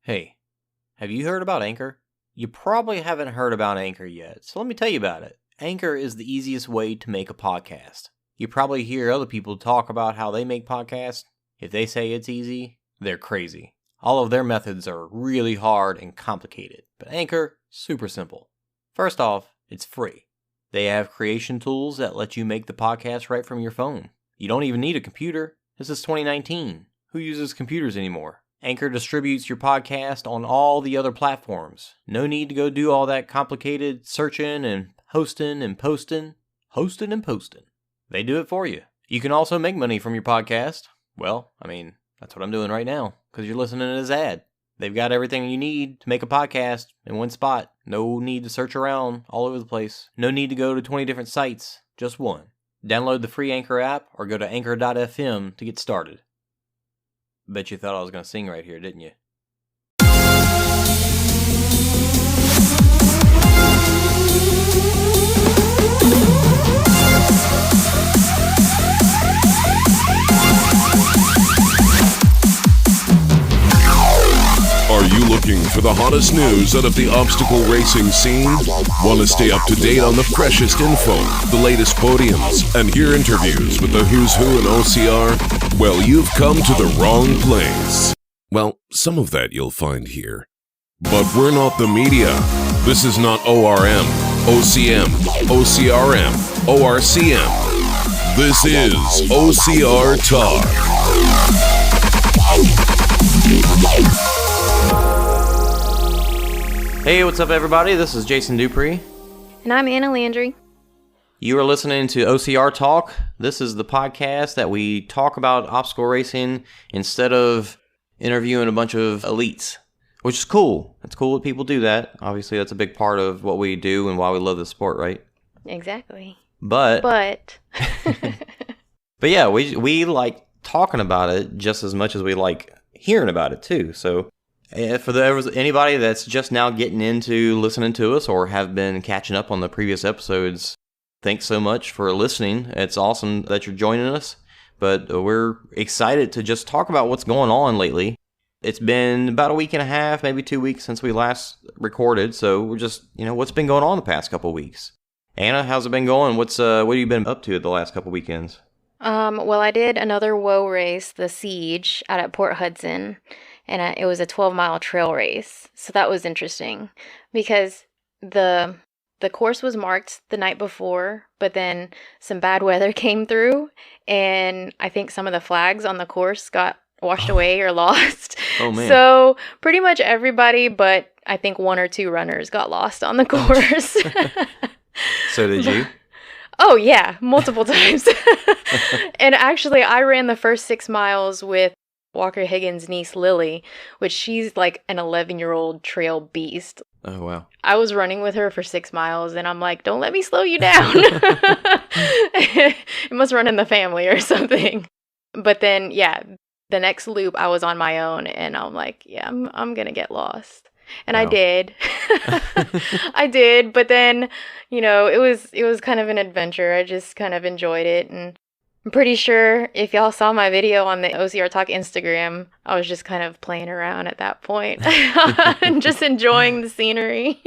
Hey, have you heard about Anchor? You probably haven't heard about Anchor yet, so let me tell you about it. Anchor is the easiest way to make a podcast. You probably hear other people talk about how they make podcasts. If they say it's easy, they're crazy. All of their methods are really hard and complicated, but Anchor, super simple. First off, it's free. They have creation tools that let you make the podcast right from your phone. You don't even need a computer. This is 2019. Who uses computers anymore? Anchor distributes your podcast on all the other platforms. No need to go do all that complicated searching and hosting and posting. Hosting and posting. They do it for you. You can also make money from your podcast. Well, that's what I'm doing right now, because you're listening to this ad. They've got everything you need to make a podcast in one spot. No need to search around all over the place. No need to go to 20 different sites. Just one. Download the free Anchor app or go to anchor.fm to get started. Bet you thought I was going to sing right here, didn't you? Are you looking for the hottest news out of the obstacle racing scene? Want to stay up to date on the freshest info, the latest podiums, and hear interviews with the who's who in OCR? Well, you've come to the wrong place. Well, some of that you'll find here. But we're not the media. This is not ORM, OCM, OCRM, ORCM. This is OCR Talk. Hey, what's up, everybody? This is Jason Dupree. And I'm Anna Landry. You are listening to OCR Talk. This is the podcast that we talk about obstacle racing instead of interviewing a bunch of elites, which is cool. It's cool that people do that. Obviously, that's a big part of what we do and why we love the sport, right? Exactly. But But yeah, we like talking about it just as much as we like hearing about it, too. So for anybody that's just now getting into listening to us or have been catching up on the previous episodes, thanks so much for listening. It's awesome that you're joining us, but we're excited to just talk about what's going on lately. It's been about a week and a half, maybe 2 weeks since we last recorded, so we're just, what's been going on the past couple weeks? Anna, how's it been going? What have you been up to the last couple weekends? well, I did another WOA race, the Siege, out at Port Hudson, and it was a 12-mile trail race. So that was interesting because the course was marked the night before, but then some bad weather came through, and I think some of the flags on the course got washed away or lost. Oh, man. So pretty much everybody, but I think one or two runners got lost on the course. So did you? Oh, yeah, multiple times. And actually, I ran the first 6 miles with Walker Higgins' niece, Lily, which she's like an 11-year-old trail beast. Oh, wow. I was running with her for 6 miles, and I'm like, don't let me slow you down. It must run in the family or something. But then, yeah, the next loop, I was on my own, and I'm like, yeah, I'm going to get lost. And wow. I did. I did, but then, it was kind of an adventure. I just kind of enjoyed it, and I'm pretty sure if y'all saw my video on the OCR Talk Instagram, I was just kind of playing around at that point and just enjoying the scenery.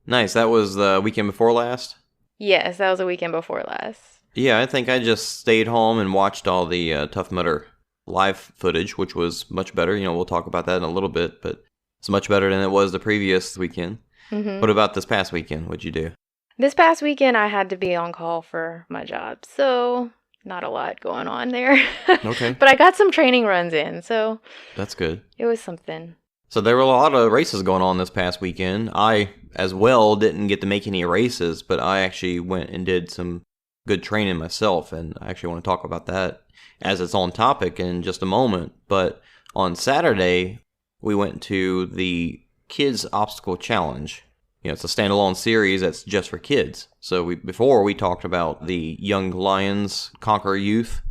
Nice. That was the weekend before last? Yes, that was the weekend before last. Yeah, I think I just stayed home and watched all the Tough Mudder live footage, which was much better. We'll talk about that in a little bit, but it's much better than it was the previous weekend. Mm-hmm. What about this past weekend? What'd you do? This past weekend, I had to be on call for my job, so not a lot going on there. Okay. But I got some training runs in, so that's good. It was something. So there were a lot of races going on this past weekend. I, as well, didn't get to make any races, but I actually went and did some good training myself, and I actually want to talk about that as it's on topic in just a moment. But on Saturday, we went to the Kids Obstacle Challenge. It's a standalone series that's just for kids. So before we talked about the Young Lions Conquer Youth,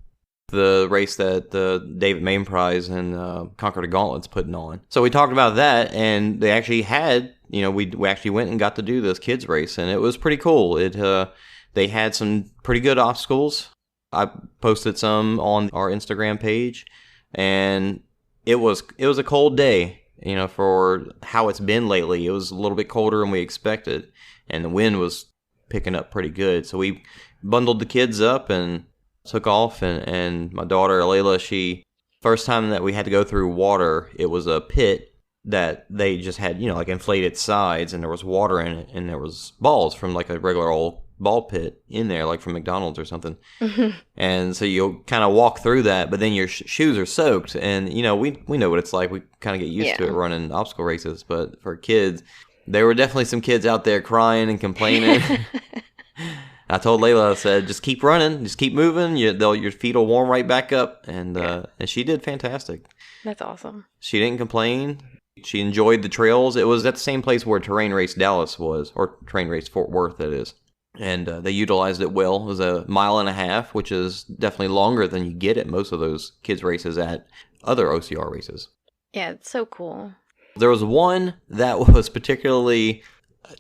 the race that the David Main Prize and Conquer the Gauntlet's putting on. So we talked about that, and they actually had, we actually went and got to do this kids race, and it was pretty cool. They had some pretty good obstacles. I posted some on our Instagram page, and it was a cold day. for how it's been lately. It was a little bit colder than we expected, and the wind was picking up pretty good. So we bundled the kids up and took off, and my daughter, Layla, first time that we had to go through water, it was a pit that they just had, like inflated sides, and there was water in it, and there was balls from like a regular old ball pit in there, like from McDonald's or something. And so you'll kind of walk through that, but then your shoes are soaked, and we know what it's like. We kind of get used to it running obstacle races, but for kids, there were definitely some kids out there crying and complaining. I told Layla, I said, just keep running, just keep moving, your feet will warm right back up, and she did fantastic. That's awesome. She didn't complain. She enjoyed the trails. It was at the same place where Terrain Race Dallas was, or Terrain Race Fort Worth, that is. And they utilized it well. It was 1.5 miles, which is definitely longer than you get at most of those kids' races at other OCR races. Yeah, it's so cool. There was one that was particularly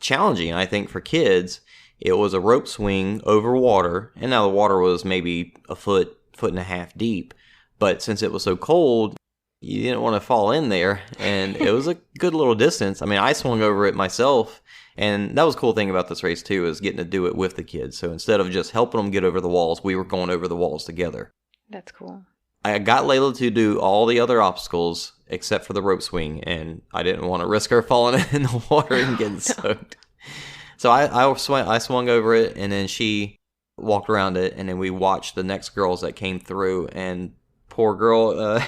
challenging, I think, for kids. It was a rope swing over water, and now the water was maybe a foot and a half deep. But since it was so cold, you didn't want to fall in there, and it was a good little distance. I mean, I swung over it myself, and that was a cool thing about this race, too, is getting to do it with the kids. So instead of just helping them get over the walls, we were going over the walls together. That's cool. I got Layla to do all the other obstacles except for the rope swing, and I didn't want to risk her falling in the water and getting soaked. So I swung over it, and then she walked around it, and then we watched the next girls that came through, and poor girl,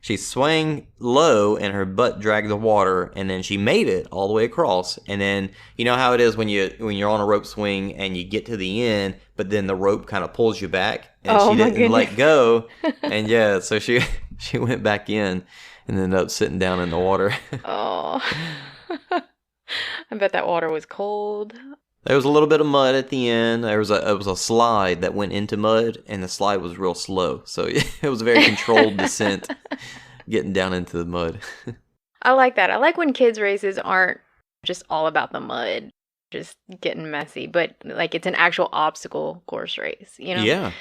she swung low, and her butt dragged the water, and then she made it all the way across. And then, you know how it is when you're on a rope swing, and you get to the end, but then the rope kind of pulls you back, and she didn't let go. And yeah, so she went back in, and ended up sitting down in the water. Oh. I bet that water was cold. There was a little bit of mud at the end. It was a slide that went into mud, and the slide was real slow. So it was a very controlled descent getting down into the mud. I like that. I like when kids' races aren't just all about the mud, just getting messy, but like it's an actual obstacle course race, Yeah.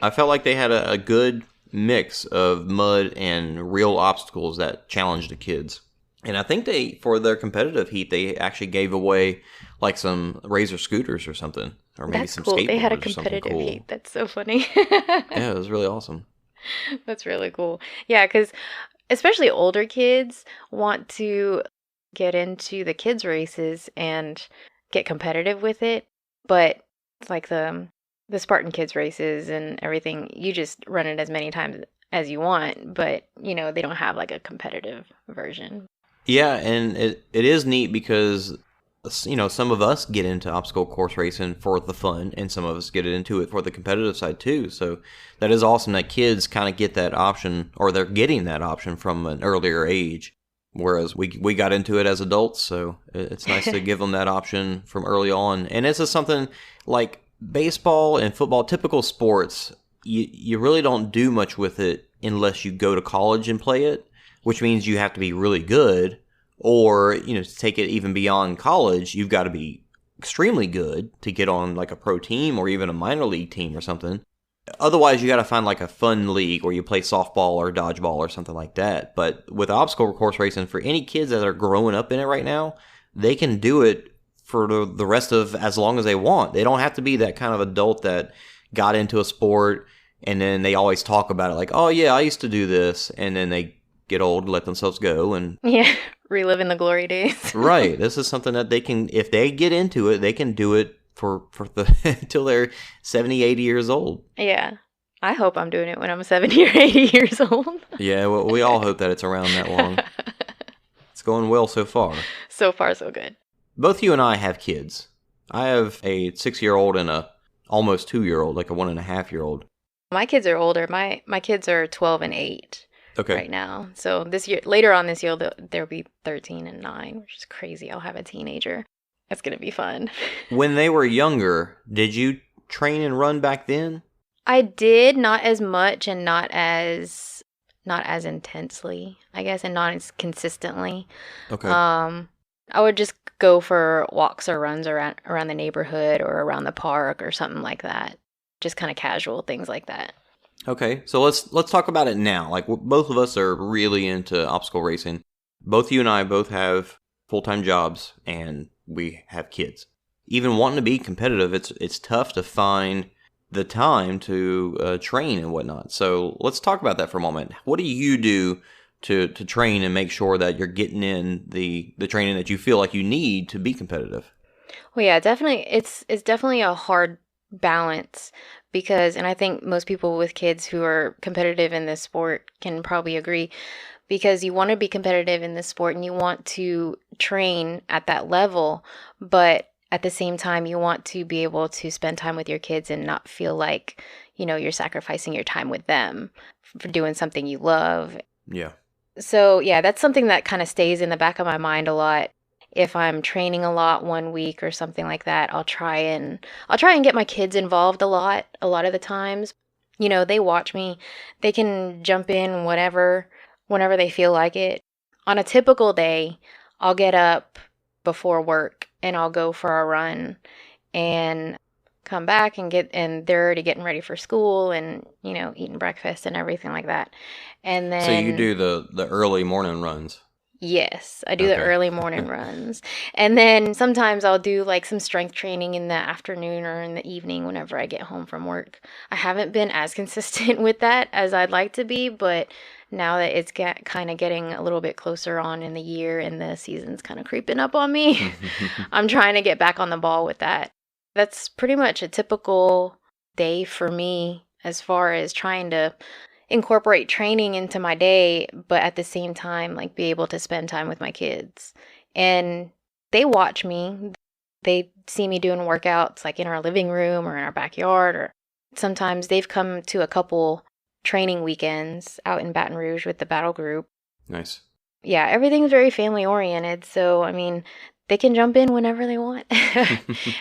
I felt like they had a good mix of mud and real obstacles that challenged the kids. And I think for their competitive heat, they actually gave away like some Razor scooters or something, or maybe That's some cool. skateboards. They had a or something competitive cool. heat. That's so funny. Yeah, it was really awesome. That's really cool. Yeah, because especially older kids want to get into the kids' races and get competitive with it. But it's like the Spartan kids races and everything, you just run it as many times as you want, but they don't have like a competitive version. Yeah, and it is neat because some of us get into obstacle course racing for the fun, and some of us get into it for the competitive side too. So that is awesome that kids kind of get that option, or they're getting that option from an earlier age, whereas we got into it as adults. So it's nice to give them that option from early on. And this is something like baseball and football, typical sports. You really don't do much with it unless you go to college and play it, which means you have to be really good, or, to take it even beyond college, you've got to be extremely good to get on like a pro team or even a minor league team or something. Otherwise, you got to find like a fun league where you play softball or dodgeball or something like that. But with obstacle course racing, for any kids that are growing up in it right now, they can do it for the rest of as long as they want. They don't have to be that kind of adult that got into a sport and then they always talk about it like, oh yeah, I used to do this, and then they get old, let themselves go, and reliving the glory days. Right. This is something that they can, if they get into it, they can do it for the until they're 70, 80 years old. Yeah. I hope I'm doing it when I'm 70 or 80 years old. Yeah, well, we all hope that it's around that long. It's going well so far. So far, so good. Both you and I have kids. I have a 6-year-old and a almost 2-year-old, like a 1.5-year-old. My kids are older. My kids are 12 and 8. Okay. Right now. So later on this year, they'll be 13 and 9, which is crazy. I'll have a teenager. It's going to be fun. When they were younger, did you train and run back then? I did, not as much and not as intensely, I guess, and not as consistently. Okay. I would just go for walks or runs around the neighborhood or around the park or something like that. Just kind of casual things like that. Okay, so let's talk about it now. Like, both of us are really into obstacle racing. both you and I both have full-time jobs and we have kids. Even wanting to be competitive, it's tough to find the time to train and whatnot. So let's talk about that for a moment. What do you do to train and make sure that you're getting in the training that you feel like you need to be competitive? Well, yeah, definitely. It's definitely a hard balance because, and I think most people with kids who are competitive in this sport can probably agree, because you want to be competitive in this sport and you want to train at that level, but at the same time, you want to be able to spend time with your kids and not feel like, you're sacrificing your time with them for doing something you love. Yeah. So, yeah, that's something that kind of stays in the back of my mind a lot. If I'm training a lot one week or something like that, I'll try and get my kids involved a lot of the times. They watch me. They can jump in whenever they feel like it. On a typical day, I'll get up before work and I'll go for a run and come back and they're already getting ready for school and, eating breakfast and everything like that. And So you then do the early morning runs. yes, I do the Okay. early morning runs. And then sometimes I'll do like some strength training in the afternoon or in the evening whenever I get home from work. I haven't been as consistent with that as I'd like to be, but now that it's kind of getting a little bit closer on in the year and the season's kind of creeping up on me, I'm trying to get back on the ball with that. That's pretty much a typical day for me as far as trying to incorporate training into my day, but at the same time, like be able to spend time with my kids. And they watch me. They see me doing workouts like in our living room or in our backyard, or sometimes they've come to a couple training weekends out in Baton Rouge with the battle group. Nice. Yeah, everything's very family oriented. So, I mean, they can jump in whenever they want.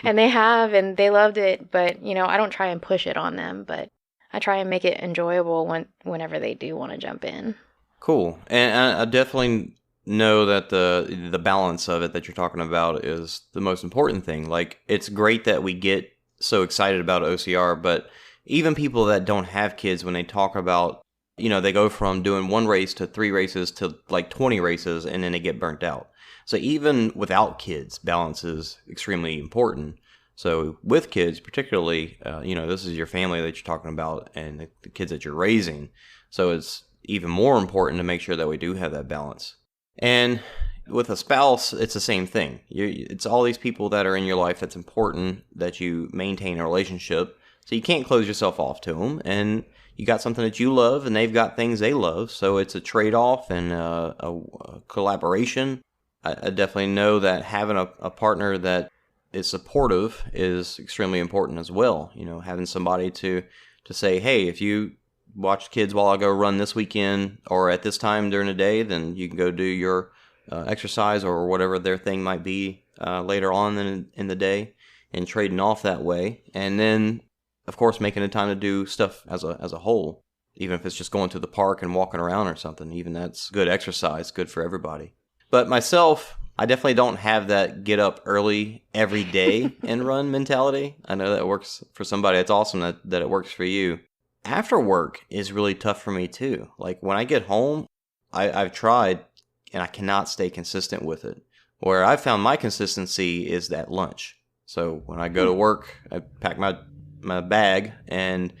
And they have, and they loved it. But, I don't try and push it on them, but I try and make it enjoyable whenever they do want to jump in. Cool. And I definitely know that the balance of it that you're talking about is the most important thing. Like, it's great that we get so excited about OCR, but even people that don't have kids, when they talk about, they go from doing one race to 3 races to like 20 races, and then they get burnt out. So even without kids, balance is extremely important. So with kids, particularly, this is your family that you're talking about and the kids that you're raising. So it's even more important to make sure that we do have that balance. And with a spouse, it's the same thing. It's all these people that are in your life that's important that you maintain a relationship. So you can't close yourself off to them. And you got something that you love and they've got things they love. So it's a trade-off and a collaboration. I definitely know that having a partner that is supportive is extremely important as well. Having somebody to say, hey, if you watch kids while I go run this weekend or at this time during the day, then you can go do your exercise or whatever their thing might be later on in the day, and trading off that way. And then, of course, making the time to do stuff as a whole, even if it's just going to the park and walking around or something. Even that's good exercise, good for everybody. But myself, I definitely don't have that get up early every day and run mentality. I know that works for somebody. It's awesome that it works for you. After work is really tough for me too. Like when I get home, I've tried and I cannot stay consistent with it. Where I found my consistency is at lunch. So when I go to work, I pack my bag, and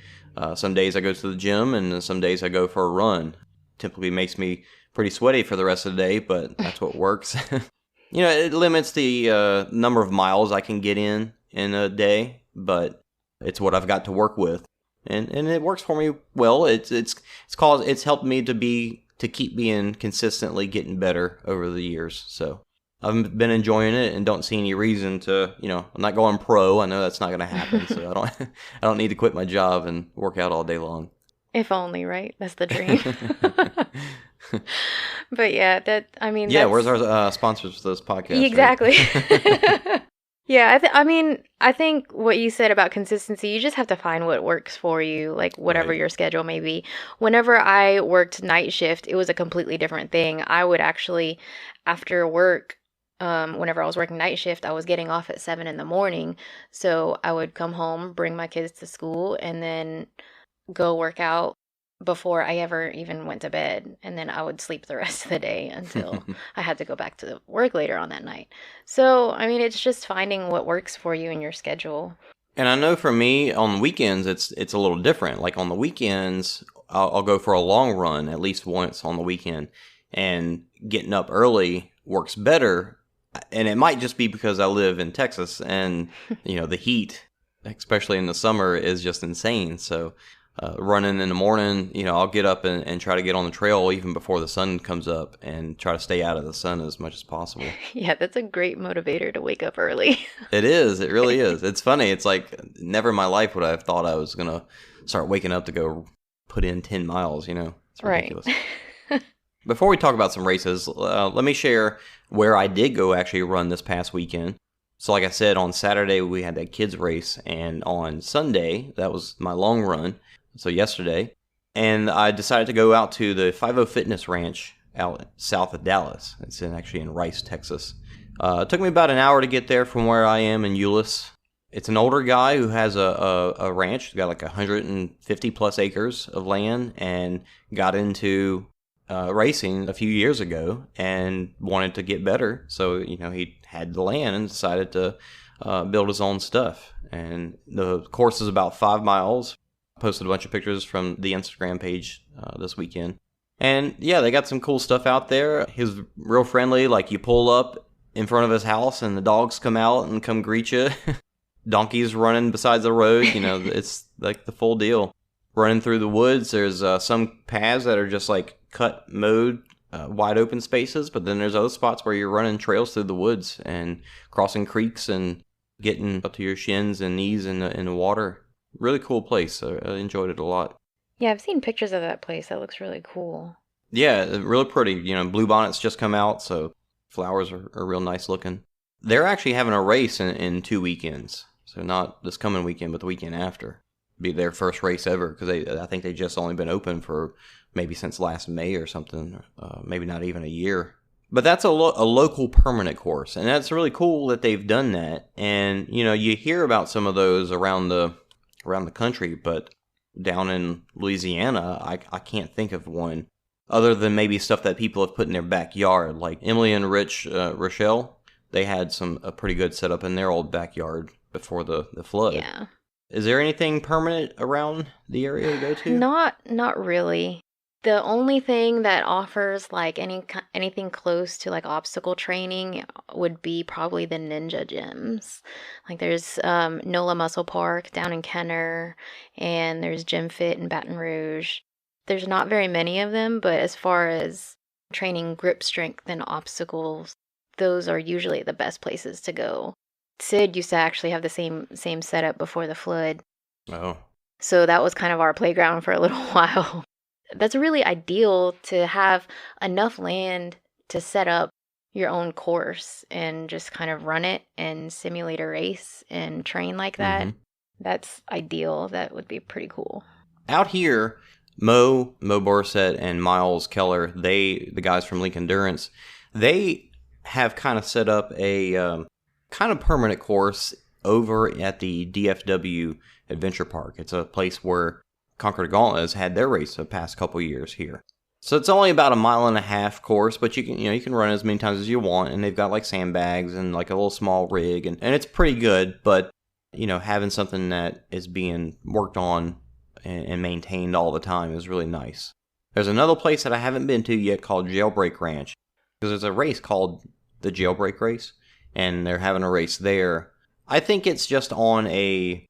some days I go to the gym and some days I go for a run. Typically makes me pretty sweaty for the rest of the day, but that's what works. It limits the number of miles I can get in a day, but it's what I've got to work with, and it works for me well. It's helped me to keep being consistently getting better over the years. So I've been enjoying it and don't see any reason to. I'm not going pro. I know that's not going to happen, so I don't need to quit my job and work out all day long. If only, right? That's the dream. But yeah, where's our sponsors for this podcast? Exactly. Right? Yeah, I think what you said about consistency, you just have to find what works for you, like whatever Right. your schedule may be. Whenever I worked night shift, it was a completely different thing. I would actually, after work, whenever I was working night shift, I was getting off at 7 in the morning. So I would come home, bring my kids to school, and then go work out before I ever even went to bed. And then I would sleep the rest of the day until I had to go back to work later on that night. So, I mean, it's just finding what works for you in your schedule. And I know for me, on the weekends, it's a little different. Like on the weekends, I'll go for a long run at least once on the weekend. And getting up early works better. And it might just be because I live in Texas and, the heat, especially in the summer, is just insane. So running in the morning, I'll get up and try to get on the trail even before the sun comes up and try to stay out of the sun as much as possible. Yeah, that's a great motivator to wake up early. It is. It really is. It's funny. It's like never in my life would I have thought I was going to start waking up to go put in 10 miles, It's ridiculous. Right. Before we talk about some races, let me share where I did go actually run this past weekend. So like I said, on Saturday we had that kids race, and on Sunday, that was my long run, so yesterday, and I decided to go out to the 50 Fitness Ranch out south of Dallas. It's actually in Rice, Texas. It took me about an hour to get there from where I am in Euless. It's an older guy who has a ranch. He's got like 150 plus acres of land and got into racing a few years ago and wanted to get better. So, he had the land and decided to build his own stuff. And the course is about 5 miles. Posted a bunch of pictures from the Instagram page this weekend. And yeah, they got some cool stuff out there. He was real friendly. Like you pull up in front of his house and the dogs come out and come greet you. Donkeys running beside the road. It's like the full deal. Running through the woods, there's some paths that are just like cut, mowed, wide open spaces. But then there's other spots where you're running trails through the woods and crossing creeks and getting up to your shins and knees in the water. Really cool place. I enjoyed it a lot. Yeah, I've seen pictures of that place. That looks really cool. Yeah, really pretty. Bluebonnets just come out, so flowers are real nice looking. They're actually having a race in 2 weekends. So not this coming weekend, but the weekend after. Be their first race ever, because I think they just only been open for maybe since last May or something. Maybe not even a year. But that's a local permanent course, and that's really cool that they've done that. And, you hear about some of those around the country, but down in Louisiana, I can't think of one other than maybe stuff that people have put in their backyard. Like Emily and Rochelle, they had a pretty good setup in their old backyard before the flood. Yeah. Is there anything permanent around the area to go to? Not really. The only thing that offers like anything close to like obstacle training would be probably the ninja gyms. Like there's NOLA Muscle Park down in Kenner, and there's Gym Fit in Baton Rouge. There's not very many of them, but as far as training grip strength and obstacles, those are usually the best places to go. Sid used to actually have the same setup before the flood. Oh. So that was kind of our playground for a little while. That's really ideal to have enough land to set up your own course and just kind of run it and simulate a race and train like that. Mm-hmm. That's ideal. That would be pretty cool. Out here, Mo Borsett and Miles Keller, the guys from Link Endurance, they have kind of set up a kind of permanent course over at the DFW Adventure Park. It's a place where Conquer the Gauntlet has had their race the past couple years here. So it's only about 1.5 mile course, but you can run as many times as you want, and they've got like sandbags and like a little small rig, and it's pretty good, but having something that is being worked on and maintained all the time is really nice. There's another place that I haven't been to yet called Jailbreak Ranch, because there's a race called the Jailbreak Race, and they're having a race there. I think it's just on a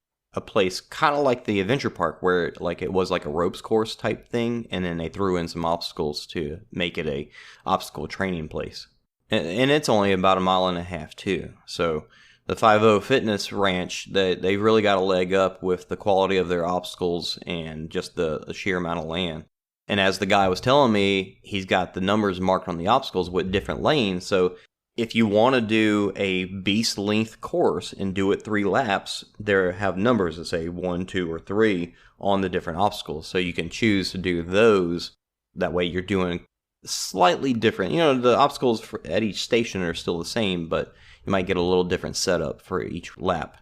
place kind of like the Adventure Park, where like it was like a ropes course type thing, and then they threw in some obstacles to make it a obstacle training place. And it's only about 1.5 miles too. So the 50 Fitness Ranch, they really got a leg up with the quality of their obstacles and just the sheer amount of land. And as the guy was telling me, he's got the numbers marked on the obstacles with different lanes. So if you want to do a beast length course and do it 3 laps, there have numbers that say 1, 2, or 3 on the different obstacles. So you can choose to do those. That way you're doing slightly different. The obstacles at each station are still the same, but you might get a little different setup for each lap.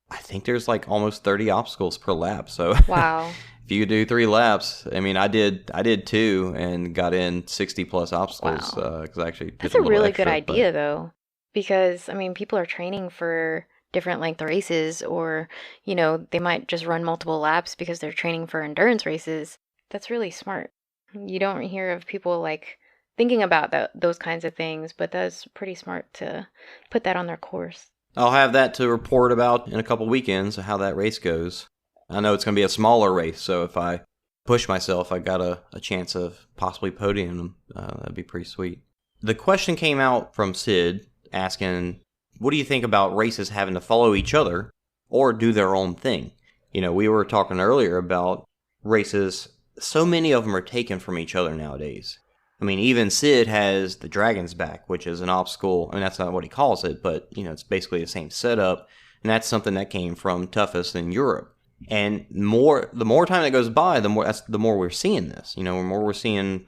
I think there's like almost 30 obstacles per lap. So Wow. if you do 3 laps, I mean, I did 2 and got in 60 plus obstacles Wow. because I actually did That's a a little really good extra. idea, though, because I mean, people are training for different length races, or, they might just run multiple laps because they're training for endurance races. That's really smart. You don't hear of people like thinking about those kinds of things, but that's pretty smart to put that on their course. I'll have that to report about in a couple weekends, how that race goes. I know it's going to be a smaller race, so if I push myself, I got a chance of possibly podiuming them. That'd be pretty sweet. The question came out from Sid asking, what do you think about races having to follow each other or do their own thing? We were talking earlier about races. So many of them are taken from each other nowadays. I mean, even Sid has the Dragon's Back, which is an obstacle. I mean, that's not what he calls it, but, it's basically the same setup. And that's something that came from Toughest in Europe. And the more time that goes by, the more we're seeing this. The more we're seeing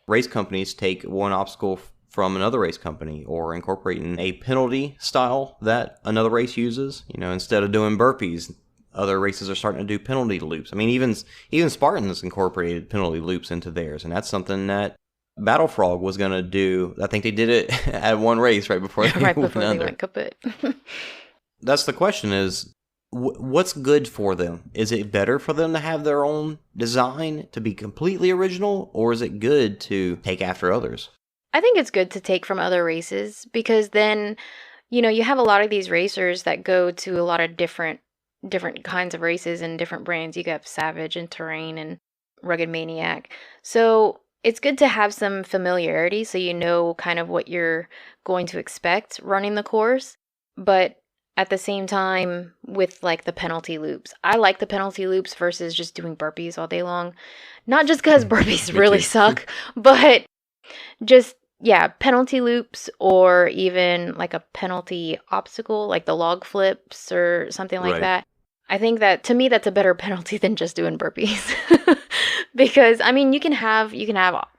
race companies take one obstacle from another race company, or incorporating a penalty style that another race uses. Instead of doing burpees, other races are starting to do penalty loops. I mean, even Spartans incorporated penalty loops into theirs, and that's something that Battle Frog was going to do. I think they did it at one race right before they went kaput. That's the question is, what's good for them? Is it better for them to have their own design to be completely original, or is it good to take after others? I think it's good to take from other races, because then, you have a lot of these racers that go to a lot of different kinds of races and different brands. You have Savage and Terrain and Rugged Maniac. So it's good to have some familiarity so you know kind of what you're going to expect running the course. But at the same time, with like the penalty loops, I like the penalty loops versus just doing burpees all day long. Not just because burpees really suck, but just, penalty loops, or even like a penalty obstacle, like the log flips or something like that. I think that, to me, that's a better penalty than just doing burpees. Because, I mean, you can have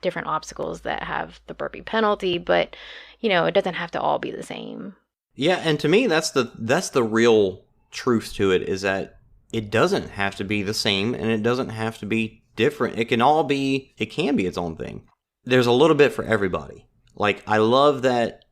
different obstacles that have the burpee penalty, but, it doesn't have to all be the same. Yeah, and to me, that's the real truth to it, is that it doesn't have to be the same, and it doesn't have to be different. It can be its own thing. There's a little bit for everybody. Like, I love that,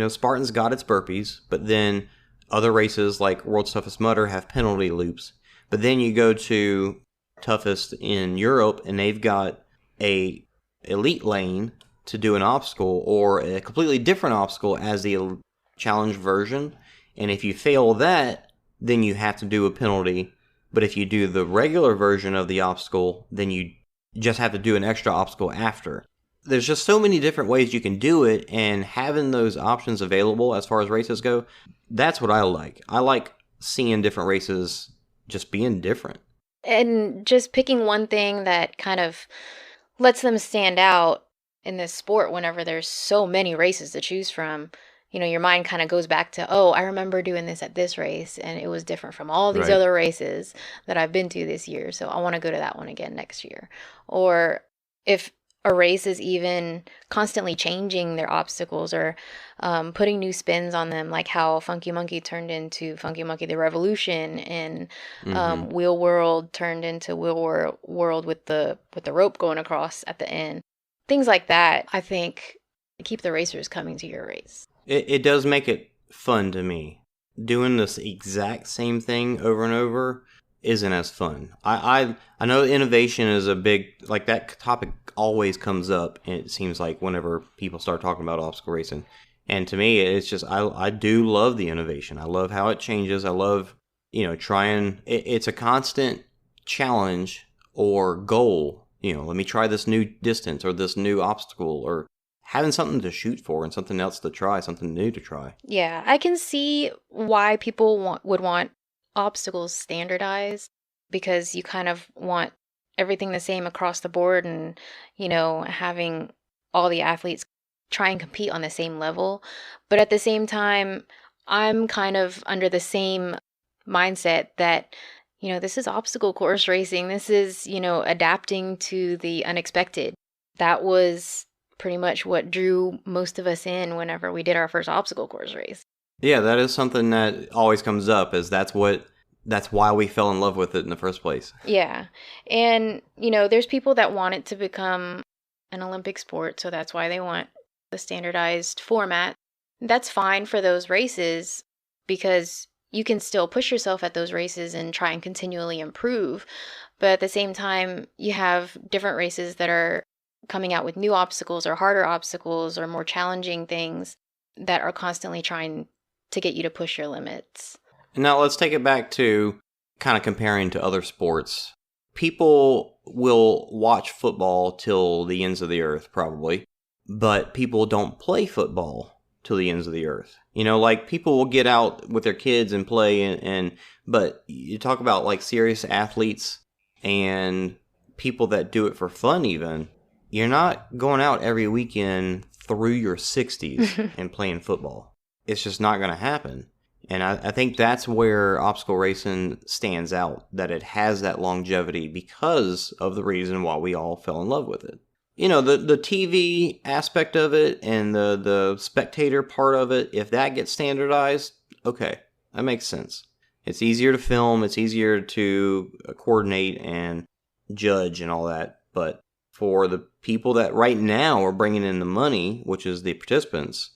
Spartans got its burpees, but then other races like World's Toughest Mudder have penalty loops. But then you go to Toughest in Europe, and they've got a elite lane to do an obstacle, or a completely different obstacle as the challenge version. And if you fail that, then you have to do a penalty. But if you do the regular version of the obstacle, then you just have to do an extra obstacle after. There's just so many different ways you can do it, and having those options available as far as races go, that's what I like. I like seeing different races just being different. And just picking one thing that kind of lets them stand out in this sport whenever there's so many races to choose from. Your mind kind of goes back to, oh, I remember doing this at this race, and it was different from all these other races that I've been to this year, so I want to go to that one again next year. Or if a race is even constantly changing their obstacles, or putting new spins on them, like how Funky Monkey turned into Funky Monkey the Revolution, and Wheel World turned into Wheel World with the rope going across at the end. Things like that, I think, keep the racers coming to your race. It does make it fun to me. Doing this exact same thing over and over isn't as fun. I know innovation is a big, like, that topic always comes up, and it seems like whenever people start talking about obstacle racing. And to me, it's just, I do love the innovation. I love how it changes. I love, trying, it's a constant challenge or goal. Let me try this new distance or this new obstacle, or having something to shoot for and something else to try, something new to try. Yeah, I can see why people would want obstacles standardized, because you kind of want everything the same across the board, and having all the athletes try and compete on the same level. But at the same time, I'm kind of under the same mindset that this is obstacle course racing. This is adapting to the unexpected. That was pretty much what drew most of us in whenever we did our first obstacle course race. Yeah, that is something that always comes up, is that's what That's why we fell in love with it in the first place. Yeah. And, there's people that want it to become an Olympic sport, so that's why they want the standardized format. That's fine for those races because you can still push yourself at those races and try and continually improve. But at the same time, you have different races that are coming out with new obstacles or harder obstacles or more challenging things that are constantly trying to get you to push your limits. Now let's take it back to kind of comparing to other sports. People will watch football till the ends of the earth, probably, but people don't play football till the ends of the earth. Like people will get out with their kids and play, but you talk about like serious athletes and people that do it for fun even. You're not going out every weekend through your 60s and playing football. It's just not going to happen. And I think that's where obstacle racing stands out, that it has that longevity because of the reason why we all fell in love with it. The TV aspect of it and the spectator part of it, if that gets standardized, okay, that makes sense. It's easier to film, it's easier to coordinate and judge and all that. But for the people that right now are bringing in the money, which is the participants,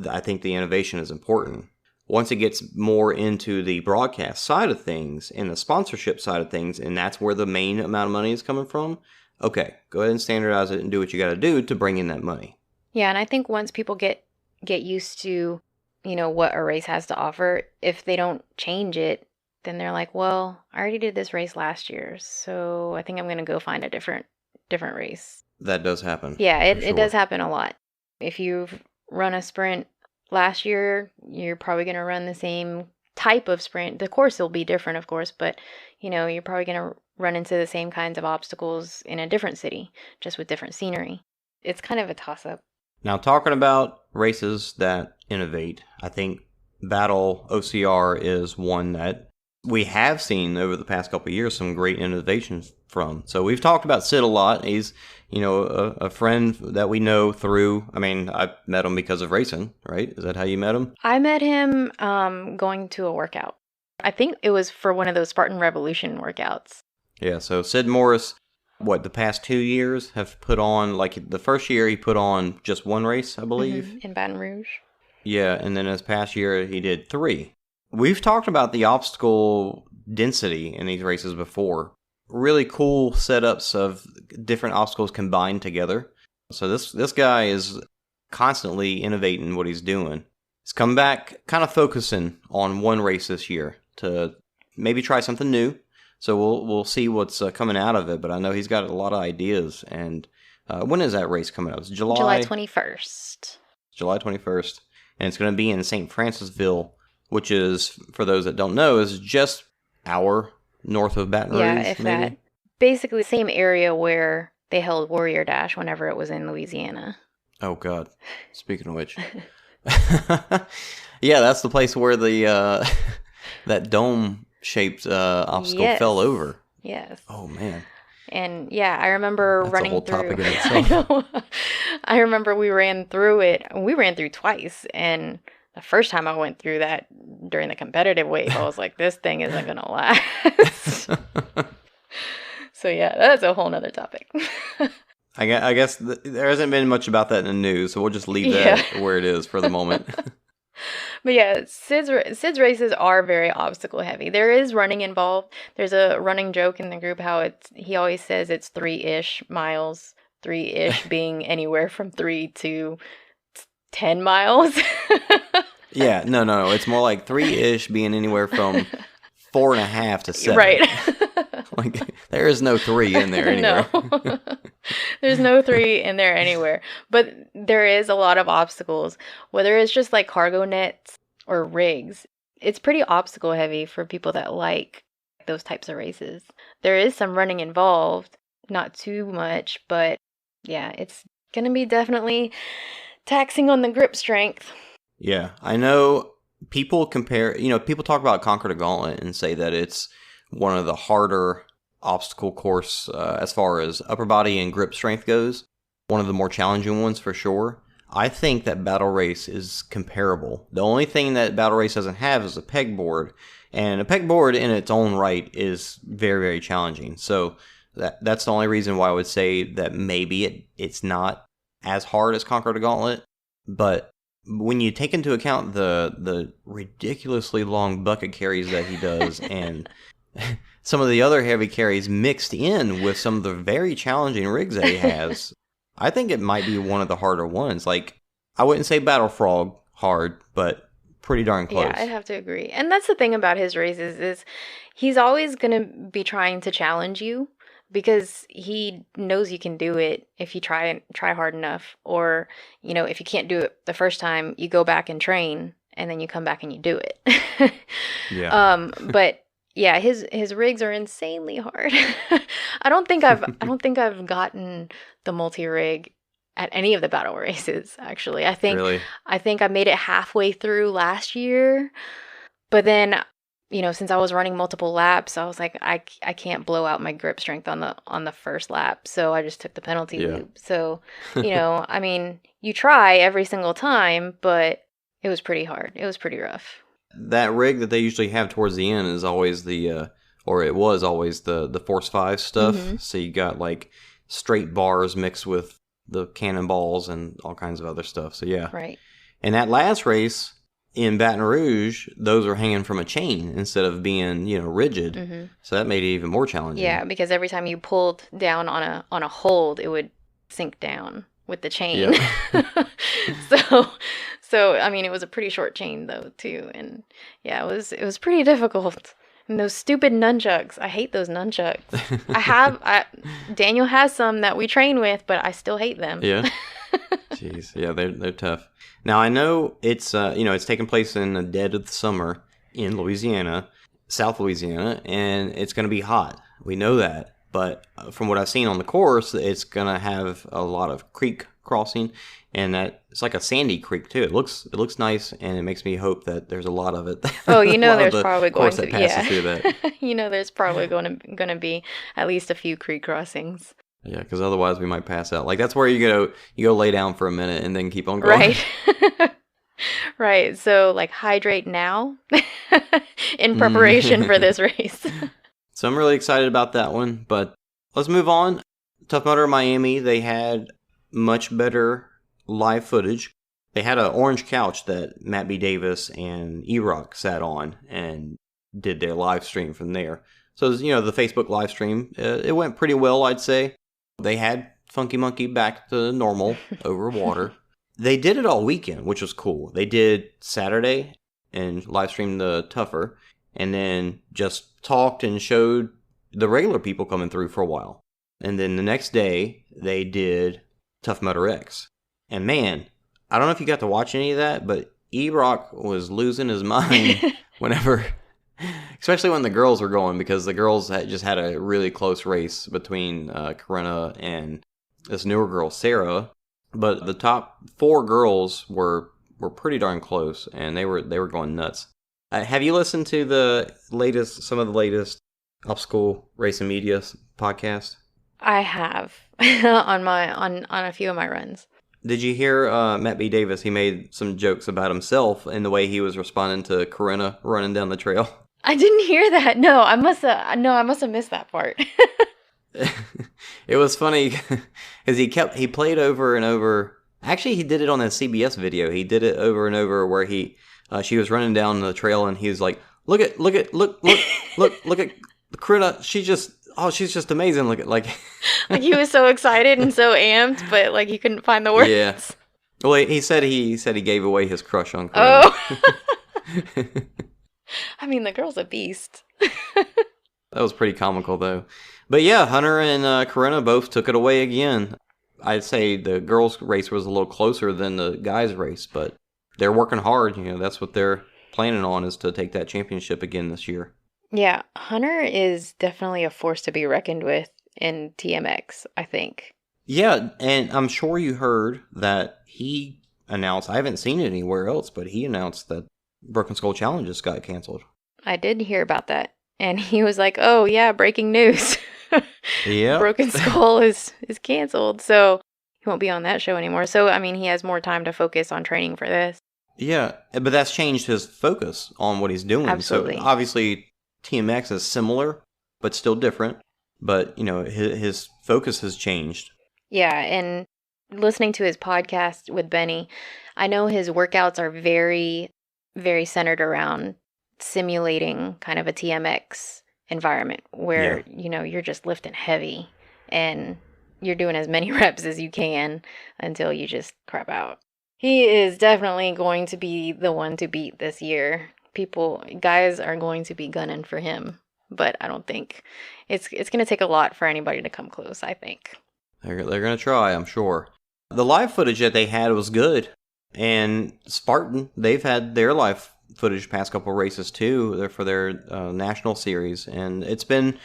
I think the innovation is important. Once it gets more into the broadcast side of things and the sponsorship side of things, and that's where the main amount of money is coming from, okay, go ahead and standardize it and do what you got to do to bring in that money. Yeah, and I think once people get used to, what a race has to offer, if they don't change it, then they're like, well, I already did this race last year, so I think I'm going to go find a different race. That does happen. Yeah, it does happen a lot. If you've run a sprint last year, you're probably going to run the same type of sprint. The course will be different, of course, but you're probably going to run into the same kinds of obstacles in a different city, just with different scenery. It's kind of a toss-up. Now, talking about races that innovate, I think Battle OCR is one that we have seen over the past couple of years some great innovations from. So we've talked about Sid a lot. He's, a friend that we know through, I met him because of racing, right? Is that how you met him? I met him going to a workout. I think it was for one of those Spartan Revolution workouts. Yeah, so Sid Morris, the past 2 years have put on, like the first year he put on just one race, I believe. In Baton Rouge. Yeah, and then this past year he did 3. We've talked about the obstacle density in these races before. Really cool setups of different obstacles combined together. So this guy is constantly innovating what he's doing. He's come back kind of focusing on one race this year to maybe try something new. So we'll see what's coming out of it. But I know he's got a lot of ideas. And when is that race coming up? It's July 21st. July 21st. And it's going to be in St. Francisville, which is, for those that don't know, is just hour north of Baton Rouge. Yeah, if maybe? that. Basically the same area where they held Warrior Dash whenever it was in Louisiana. Oh, God. Speaking of which. Yeah, that's the place where the that dome-shaped obstacle fell over. Yes. Oh, man. And yeah, I remember That's running a whole through. topic in itself. I know. I remember we ran through it. We ran through twice, and the first time I went through that during the competitive wave, I was like, "This thing isn't gonna last." So yeah, that's a whole nother topic. I guess there hasn't been much about that in the news, so we'll just leave that where it is for the moment. But yeah, Sid's races are very obstacle heavy. There is running involved. There's a running joke in the group how he always says it's 3-ish miles, 3-ish being anywhere from 3 to 10 miles. Yeah, no. It's more like 3-ish being anywhere from 4.5 to 7. Right. Like, there is no 3 in there anywhere. No. There's no 3 in there anywhere. But there is a lot of obstacles. Whether it's just like cargo nets or rigs, it's pretty obstacle heavy for people that like those types of races. There is some running involved, not too much, but yeah, it's going to be definitely taxing on the grip strength. Yeah, I know people compare, people talk about Conquer the Gauntlet and say that it's one of the harder obstacle course as far as upper body and grip strength goes. One of the more challenging ones for sure. I think that Battle Race is comparable. The only thing that Battle Race doesn't have is a pegboard, and a pegboard in its own right is very, very challenging. So that's the only reason why I would say that maybe it's not as hard as Conquer the Gauntlet. But when you take into account the ridiculously long bucket carries that he does, and some of the other heavy carries mixed in with some of the very challenging rigs that he has, I think it might be one of the harder ones. Like, I wouldn't say Battle Frog hard, but pretty darn close. Yeah, I'd have to agree. And that's the thing about his races is he's always going to be trying to challenge you because he knows you can do it if you try hard enough. Or, if you can't do it the first time, you go back and train and then you come back and you do it. Yeah. But yeah, his rigs are insanely hard. I don't think I've gotten the multi-rig at any of the battle races, actually. I think I made it halfway through last year, but then since I was running multiple laps, I was like, I can't blow out my grip strength on the first lap, so I just took the penalty loop. So, I mean, you try every single time, but it was pretty hard. It was pretty rough. That rig that they usually have towards the end is always it was always the Force 5 stuff. Mm-hmm. So you got like straight bars mixed with the cannonballs and all kinds of other stuff. So yeah. Right. And that last race in Baton Rouge, those are hanging from a chain instead of being, rigid. Mm-hmm. So that made it even more challenging. Yeah, because every time you pulled down on a hold, it would sink down with the chain. Yep. So I mean, it was a pretty short chain though too, and yeah, it was pretty difficult. And those stupid nunchucks, I hate those nunchucks. Daniel has some that we train with, but I still hate them. Yeah. Jeez, yeah, they're tough. Now I know it's it's taking place in the dead of the summer in Louisiana, South Louisiana, and it's going to be hot. We know that, but from what I've seen on the course, it's going to have a lot of creek crossing, and that it's like a sandy creek too. It looks nice, and it makes me hope that there's a lot of it. Oh, there's probably going to be through that. There's probably going to be at least a few creek crossings. Yeah, because otherwise we might pass out. Like, that's where you go lay down for a minute and then keep on going. Right. Right. So, like, hydrate now in preparation for this race. So I'm really excited about that one. But let's move on. Tough Mudder Miami, they had much better live footage. They had an orange couch that Matt B. Davis and E-Rock sat on and did their live stream from there. So, the Facebook live stream, it went pretty well, I'd say. They had Funky Monkey back to normal over water. They did it all weekend, which was cool. They did Saturday and live streamed the Tougher, and then just talked and showed the regular people coming through for a while. And then the next day, they did Tough Mudder X. And man, I don't know if you got to watch any of that, but E-Rock was losing his mind whenever... Especially when the girls were going, because the girls just had a really close race between Corinna and this newer girl, Sarah. But the top 4 girls were pretty darn close, and they were going nuts. Have you listened to some of the latest Obstacle Racing Media podcast? I have on a few of my runs. Did you hear Matt B. Davis? He made some jokes about himself and the way he was responding to Corinna running down the trail. I didn't hear that. No, I must have missed that part. It was funny because he played over and over. Actually, he did it on a CBS video. He did it over and over where she was running down the trail and he was like, look at Corinna. She's just amazing. Look at like he was so excited and so amped, but like he couldn't find the words. Yeah. Well, he said he gave away his crush on Corinna. Oh. I mean, the girl's a beast. That was pretty comical, though. But yeah, Hunter and Corinna both took it away again. I'd say the girls' race was a little closer than the guys' race, but they're working hard. That's what they're planning on, is to take that championship again this year. Yeah, Hunter is definitely a force to be reckoned with in TMX, I think. Yeah, and I'm sure you heard that he announced, I haven't seen it anywhere else, but he announced that Broken Skull Challenge just got canceled. I did hear about that. And he was like, oh yeah, breaking news. Yeah. Broken Skull is canceled. So he won't be on that show anymore. So, I mean, he has more time to focus on training for this. Yeah, but that's changed his focus on what he's doing. Absolutely. So obviously TMX is similar, but still different. But, his focus has changed. Yeah, and listening to his podcast with Benny, I know his workouts are very, very centered around simulating kind of a TMX environment where, you're just lifting heavy and you're doing as many reps as you can until you just crap out. He is definitely going to be the one to beat this year. Guys are going to be gunning for him, but I don't think it's going to take a lot for anybody to come close, I think. They're going to try, I'm sure. The live footage that they had was good. And Spartan, they've had their live footage past couple races too for their national series, and it's been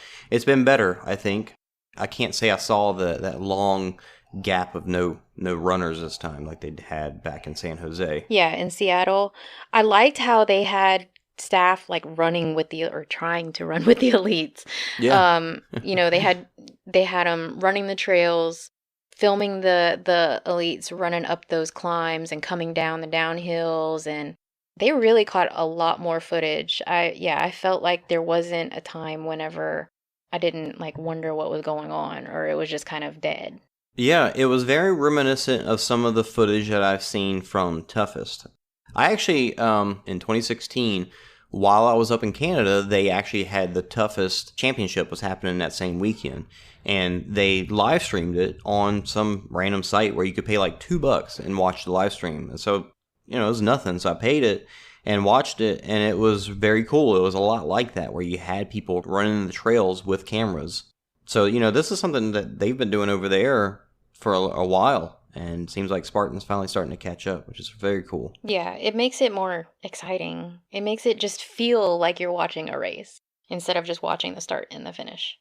better, I think. I can't say I saw that long gap of no runners this time like they had back in San Jose. Yeah, in Seattle. I liked how they had staff like running with or trying to run with the elites. Yeah. They had them running the trails, filming the elites running up those climbs and coming down the downhills, and they really caught a lot more footage. I felt like there wasn't a time whenever I didn't like wonder what was going on, or it was just kind of dead. Yeah, it was very reminiscent of some of the footage that I've seen from Toughest. I actually, in 2016, while I was up in Canada, they actually had the Toughest Championship was happening that same weekend. And they live streamed it on some random site where you could pay like $2 and watch the live stream. And so, it was nothing. So I paid it and watched it, and it was very cool. It was a lot like that, where you had people running the trails with cameras. So, this is something that they've been doing over there for a while, and it seems like Spartan's finally starting to catch up, which is very cool. Yeah, it makes it more exciting. It makes it just feel like you're watching a race instead of just watching the start and the finish.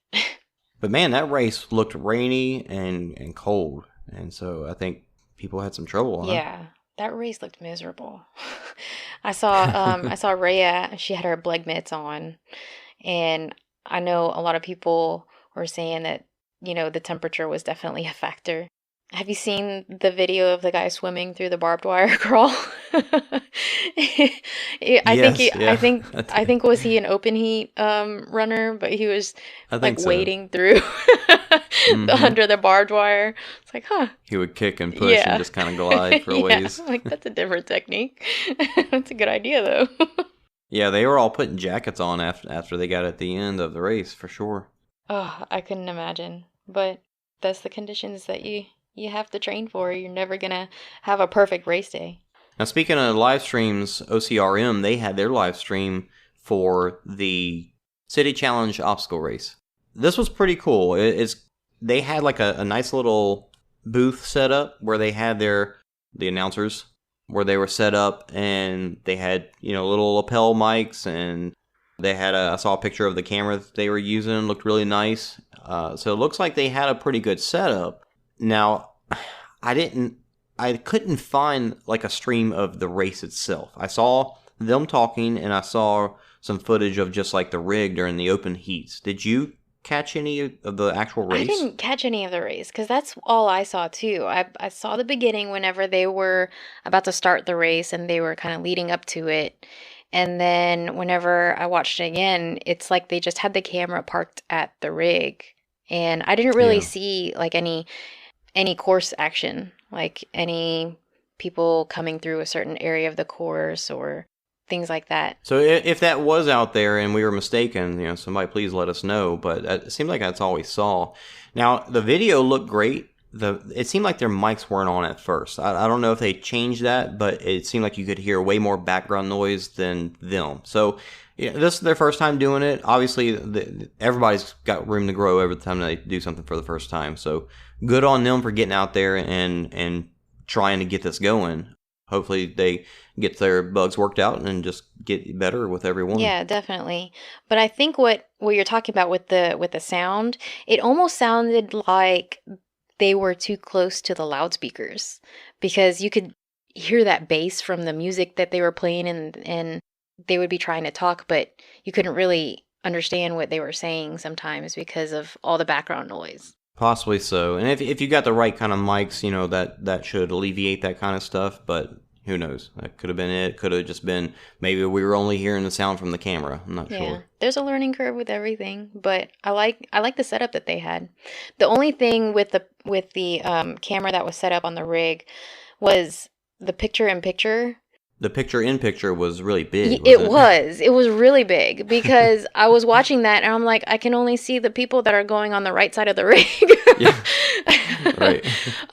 But man, that race looked rainy and cold, and so I think people had some trouble. Huh? Yeah, that race looked miserable. I saw Rhea. She had her Bleg mitts on, and I know a lot of people were saying that the temperature was definitely a factor. Have you seen the video of the guy swimming through the barbed wire crawl? I think was he an open heat runner, but he was like wading through under the barbed wire. It's like, huh. He would kick and push and just kind of glide for a ways. Like, that's a different technique. That's a good idea though. Yeah, they were all putting jackets on after they got at the end of the race for sure. Oh, I couldn't imagine. But that's the conditions that you have to train for. You're never going to have a perfect race day. Now, speaking of live streams, OCRM, they had their live stream for the City Challenge obstacle race. This was pretty cool. They had like a nice little booth set up where they had the announcers where they were set up, and they had, little lapel mics, and they had I saw a picture of the camera that they were using. Looked really nice. So it looks like they had a pretty good setup. Now, I couldn't find like a stream of the race itself. I saw them talking, and I saw some footage of just like the rig during the open heats. Did you catch any of the actual race? I didn't catch any of the race because that's all I saw too. I saw the beginning whenever they were about to start the race and they were kind of leading up to it. And then whenever I watched it again, it's like they just had the camera parked at the rig. And I didn't really see like any course action, like any people coming through a certain area of the course or things like that. So if that was out there and we were mistaken, somebody please let us know. But it seemed like that's all we saw. Now, the video looked great. It seemed like their mics weren't on at first. I don't know if they changed that, but it seemed like you could hear way more background noise than them. So this is their first time doing it. Obviously, everybody's got room to grow every time they do something for the first time. So good on them for getting out there and trying to get this going. Hopefully they get their bugs worked out and just get better with everyone. Yeah, definitely. But I think what you're talking about with the sound, it almost sounded like they were too close to the loudspeakers because you could hear that bass from the music that they were playing, and they would be trying to talk, but you couldn't really understand what they were saying sometimes because of all the background noise. Possibly so. And if you got the right kind of mics, that should alleviate that kind of stuff, but who knows? That could have been it. Could have just been maybe we were only hearing the sound from the camera. I'm not sure. There's a learning curve with everything, but I like the setup that they had. The only thing with the camera that was set up on the rig was the picture-in-picture. The picture-in-picture was really big. It was really big because I was watching that and I'm like, I can only see the people that are going on the right side of the rig. Yeah. Right.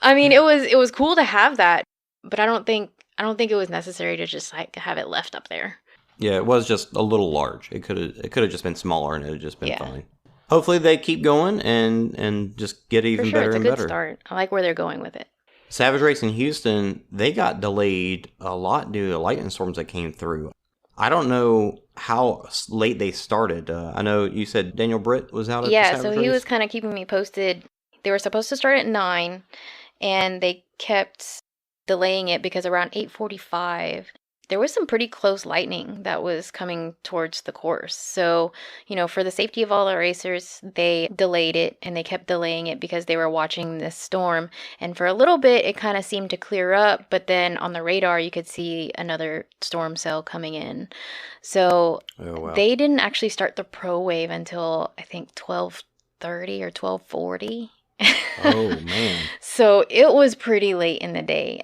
I mean, it was cool to have that, but I don't think it was necessary to just like have it left up there. Yeah, it was just a little large. It could have just been smaller and it would just been fine. Hopefully they keep going and just get even better and better. It's a good start. I like where they're going with it. Savage Race in Houston, they got delayed a lot due to lightning storms that came through. I don't know how late they started. I know you said Daniel Britt was out at the Savage Race. So he was kind of keeping me posted. They were supposed to start at 9, and they kept delaying it because around 8:45, there was some pretty close lightning that was coming towards the course. So, for the safety of all the racers, they delayed it, and they kept delaying it because they were watching this storm. And for a little bit, it kind of seemed to clear up, but then on the radar, you could see another storm cell coming in. So they didn't actually start the pro wave until, I think, 12:30 or 12:40. Oh, man. So it was pretty late in the day.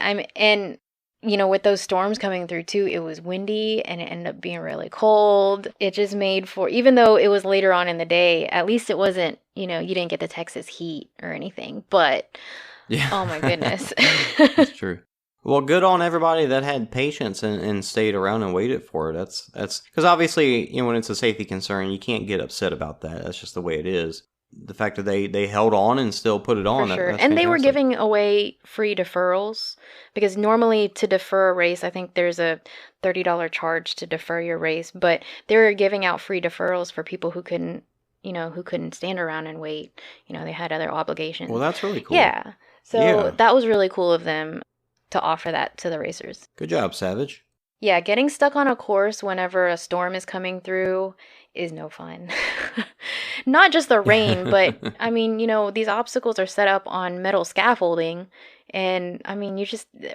With those storms coming through too, it was windy and it ended up being really cold. It just made for, even though it was later on in the day, at least it wasn't, you didn't get the Texas heat or anything. But, oh my goodness. That's true. Well, good on everybody that had patience and stayed around and waited for it. That's because obviously, when it's a safety concern, you can't get upset about that. That's just the way it is. The fact that they held on and still put it on. For sure. That's and they were fantastic. giving away free deferrals because normally to defer a race, I think there's a $30 charge to defer your race, but they were giving out free deferrals for people who couldn't stand around and wait. They had other obligations. Well, that's really cool. Yeah. So that was really cool of them to offer that to the racers. Good job, Savage. Yeah, getting stuck on a course whenever a storm is coming through is no fun. Not just the rain, but I mean, these obstacles are set up on metal scaffolding, and I mean,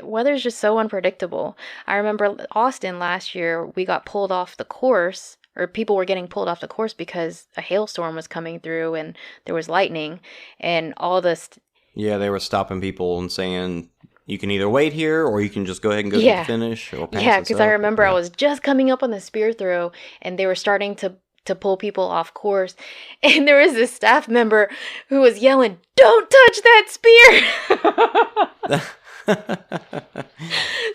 weather's just so unpredictable. I remember Austin last year, we got pulled off the course, or people were getting pulled off the course because a hailstorm was coming through and there was lightning, and all this. Yeah, they were stopping people and saying, you can either wait here or you can just go ahead and go to the finish or pass us because up. I remember I was just coming up on the spear throw and they were starting to pull people off course. And there was this staff member who was yelling, "Don't touch that spear!"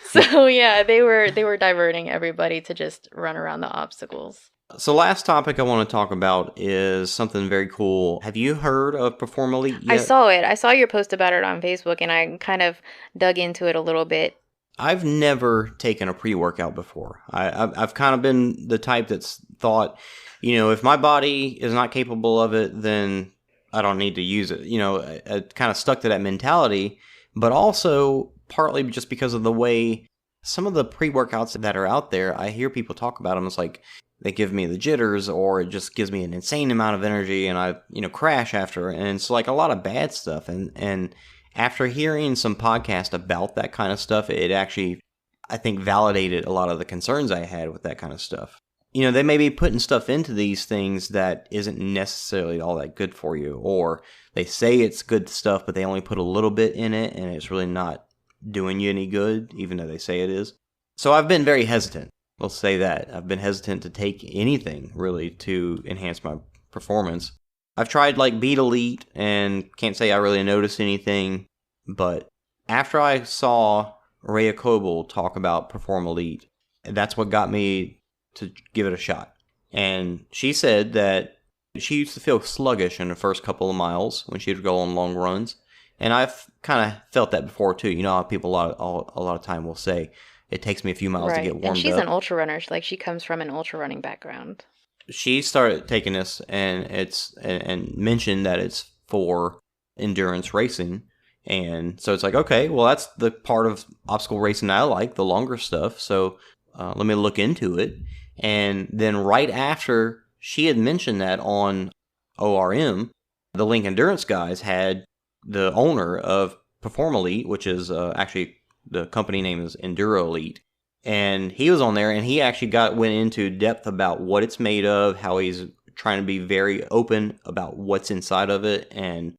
So yeah, they were diverting everybody to just run around the obstacles. So last topic I want to talk about is something very cool. Have you heard of PerformElite yet? I saw it. I saw your post about it on Facebook, and I kind of dug into it a little bit. I've never taken a pre-workout before. I've kind of been the type that's thought, if my body is not capable of it, then I don't need to use it. I kind of stuck to that mentality, but also partly just because of the way some of the pre-workouts that are out there, I hear people talk about them. It's like they give me the jitters, or it just gives me an insane amount of energy, and I, crash after. And it's like a lot of bad stuff. And after hearing some podcast about that kind of stuff, it actually, I think, validated a lot of the concerns I had with that kind of stuff. They may be putting stuff into these things that isn't necessarily all that good for you, or they say it's good stuff, but they only put a little bit in it, and it's really not doing you any good, even though they say it is. So I've been very hesitant. We'll say that. I've been hesitant to take anything, really, to enhance my performance. I've tried, Beat Elite, and can't say I really noticed anything, but after I saw Rhea Coble talk about PerformElite, that's what got me to give it a shot. And she said that she used to feel sluggish in the first couple of miles when she'd go on long runs, and I've kind of felt that before, too. How people a lot of time will say, it takes me a few miles to get warmed up. And she's an ultra runner. She comes from an ultra running background. She started taking this and mentioned that it's for endurance racing. And so it's like, okay, well, that's the part of obstacle racing I like, the longer stuff. So let me look into it. And then right after she had mentioned that on ORM, the Link Endurance guys had the owner of PerformElite, which is actually the company name is EnduroElite. And he was on there, and he actually went into depth about what it's made of, how he's trying to be very open about what's inside of it, and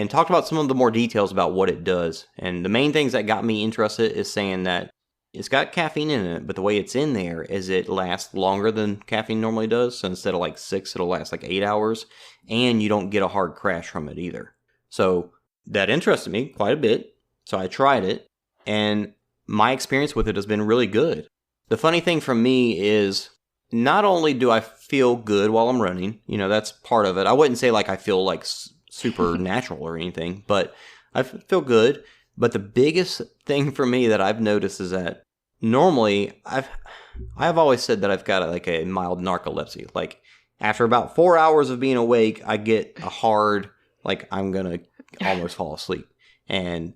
talked about some of the more details about what it does. And the main things that got me interested is saying that it's got caffeine in it, but the way it's in there is it lasts longer than caffeine normally does. So instead of like 6, it'll last like 8 hours, and you don't get a hard crash from it either. So that interested me quite a bit. So I tried it, and my experience with it has been really good. The funny thing for me is not only do I feel good while I'm running, that's part of it. I wouldn't say like I feel like super natural or anything, but I feel good. But the biggest thing for me that I've noticed is that normally I've always said that I've got like a mild narcolepsy. Like after about 4 hours of being awake, I get a hard, like I'm going to almost fall asleep. And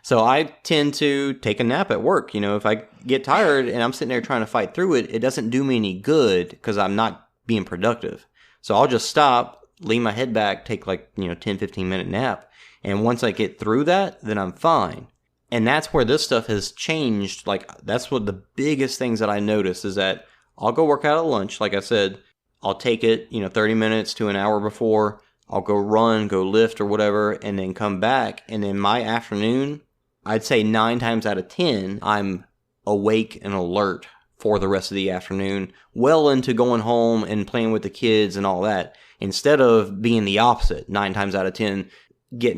so I tend to take a nap at work. If I get tired and I'm sitting there trying to fight through it, it doesn't do me any good because I'm not being productive. So I'll just stop, lean my head back, take like, 10, 15 minute nap. And once I get through that, then I'm fine. And that's where this stuff has changed. Like that's what the biggest things that I notice is that I'll go work out at lunch. Like I said, I'll take it, 30 minutes to an hour before. I'll go run, go lift or whatever, and then come back. And then my afternoon, I'd say 9 times out of 10, I'm awake and alert for the rest of the afternoon, well into going home and playing with the kids and all that, instead of being the opposite, 9 times out of 10,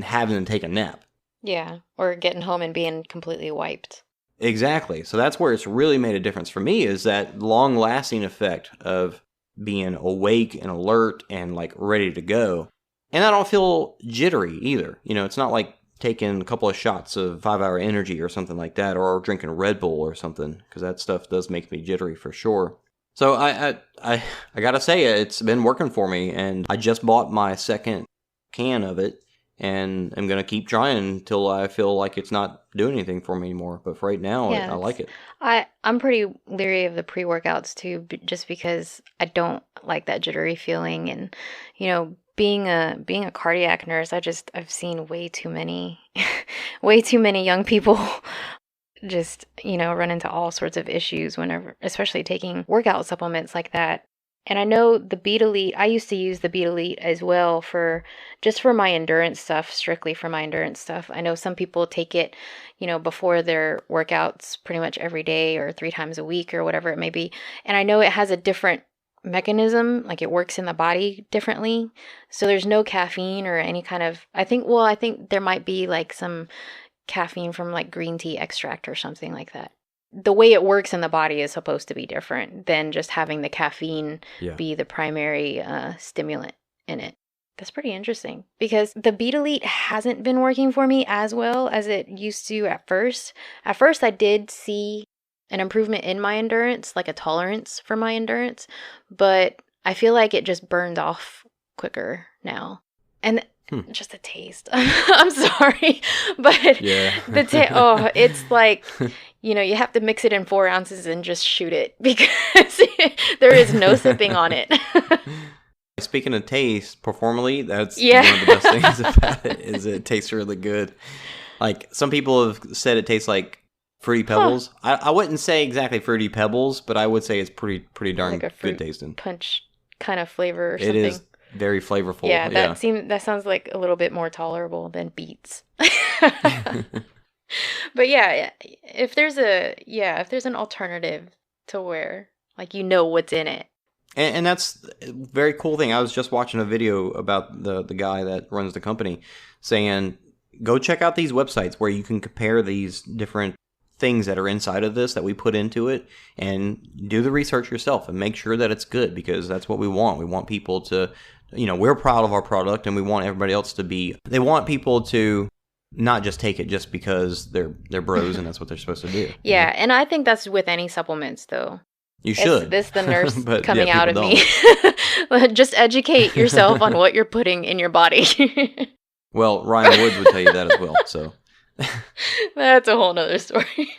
having to take a nap. Yeah, or getting home and being completely wiped. Exactly. So that's where it's really made a difference for me, is that long-lasting effect of being awake and alert and like ready to go. And I don't feel jittery either. It's not like taking a couple of shots of 5-hour energy or something like that, or drinking Red Bull or something, because that stuff does make me jittery for sure. So I gotta say, it's been working for me, and I just bought my second can of it, and I'm gonna keep trying until I feel like it's not doing anything for me anymore. But for right now, I like it. I'm pretty leery of the pre-workouts too, just because I don't like that jittery feeling, and being a cardiac nurse, I've seen way too many young people just, run into all sorts of issues whenever, especially taking workout supplements like that. And I know the Beat Elite, I used to use the Beat Elite as well for my endurance stuff, strictly for my endurance stuff. I know some people take it, before their workouts pretty much every day or 3 times a week or whatever it may be. And I know it has a different mechanism, like it works in the body differently. So there's no caffeine or any kind of, I think there might be like some caffeine from like green tea extract or something like that. The way it works in the body is supposed to be different than just having the caffeine be the primary stimulant in it. That's pretty interesting, because the Beat Elite hasn't been working for me as well as it used to at first. At first, I did see an improvement in my endurance, like a tolerance for my endurance, but I feel like it just burned off quicker now. And just the taste. I'm sorry, but it's like, you have to mix it in 4 ounces and just shoot it, because there is no sipping on it. Speaking of taste, PerformElite, that's one of the best things about it, is it tastes really good. Like some people have said it tastes like Fruity Pebbles. I wouldn't say exactly Fruity Pebbles, but I would say it's pretty darn like good tasting. Punch kind of flavor or something. It is very flavorful. Yeah, that sounds like a little bit more tolerable than Beats. But yeah, if there's an alternative to where like what's in it. And that's a very cool thing. I was just watching a video about the guy that runs the company saying, go check out these websites where you can compare these different things that are inside of this that we put into it, and do the research yourself and make sure that it's good, because that's what we want. We want people to, we're proud of our product, and we want everybody else to be, they want people to not just take it just because they're bros and that's what they're supposed to do. Yeah, and I think that's with any supplements though. You should. This the nurse coming out of me. Just educate yourself on what you're putting in your body. Well, Ryan Woods would tell you that as well, so. That's a whole nother story.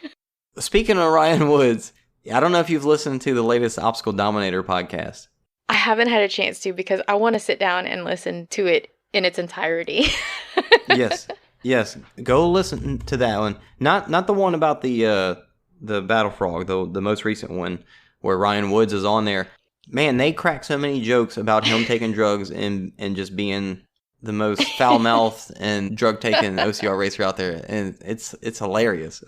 Speaking of Ryan Woods, I don't know if you've listened to the latest Obstacle Dominator podcast. I haven't had a chance to, because I want to sit down and listen to it in its entirety. Yes. Yes. Go listen to that one. Not the one about the Battle Frog, the most recent one where Ryan Woods is on there. Man, they crack so many jokes about him taking drugs and just being the most foul-mouthed and drug-taking OCR racer out there, and it's hilarious.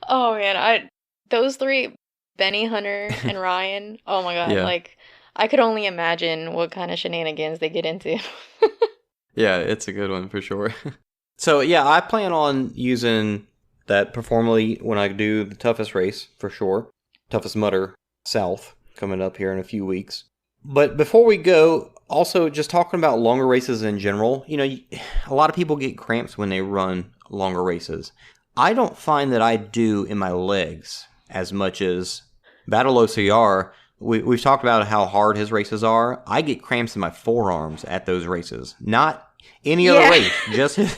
Oh man, those three, Benny, Hunter, and Ryan. Oh my god, Yeah. like I could only imagine what kind of shenanigans they get into. Yeah, it's a good one for sure. So yeah, I plan on using that PerformElite when I do the toughest race for sure. Toughest Mudder South coming up here in a few weeks. But before we go, also just talking about longer races in general, a lot of people get cramps when they run longer races. I don't find that I do in my legs as much as Battle OCR. We've talked about how hard his races are. I get cramps in my forearms at those races. Not any other race, just his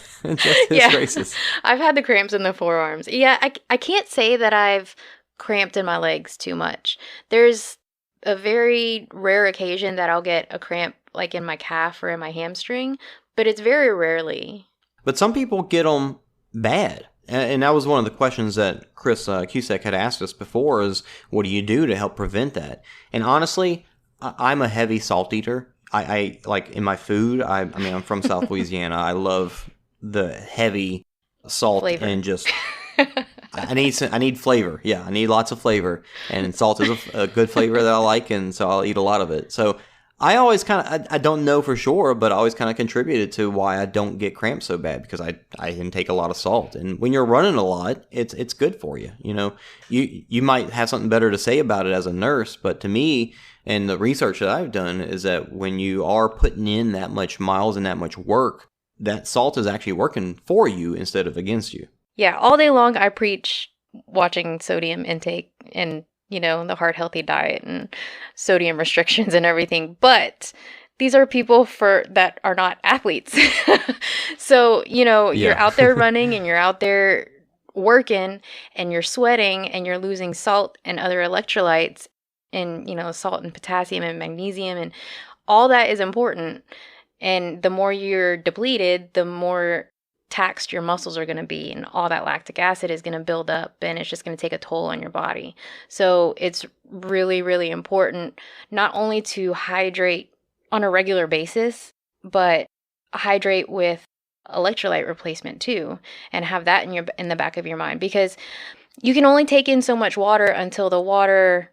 races. I've had the cramps in the forearms. Yeah, I can't say that I've cramped in my legs too much. There's a very rare occasion that I'll get a cramp like in my calf or in my hamstring, but it's very rarely. But some people get them bad. And that was one of the questions that Chris Cusack had asked us before is, what do you do to help prevent that? And honestly, I'm a heavy salt eater. I like in my food, I mean, I'm from South Louisiana. I love the heavy salt Flavor. and just, I need flavor. Yeah, I need lots of flavor. And salt is a good flavor that I like, and so I'll eat a lot of it. So I always I don't know for sure, but I always kind of contributed to why I don't get cramps so bad, because I intake a lot of salt. And when you're running a lot, it's good for you. You might have something better to say about it as a nurse, but to me, and the research that I've done is that when you are putting in that much miles and that much work, that salt is actually working for you instead of against you. Yeah, all day long I preach watching sodium intake and the heart healthy diet and sodium restrictions and everything. But these are people that are not athletes. So, you're out there running and you're out there working and you're sweating and you're losing salt and other electrolytes and, salt and potassium and magnesium, and all that is important. And the more you're depleted, the more taxed your muscles are going to be, and all that lactic acid is going to build up, and it's just going to take a toll on your body. So it's really, really important not only to hydrate on a regular basis, but hydrate with electrolyte replacement too, and have that in the back of your mind, because you can only take in so much water until the water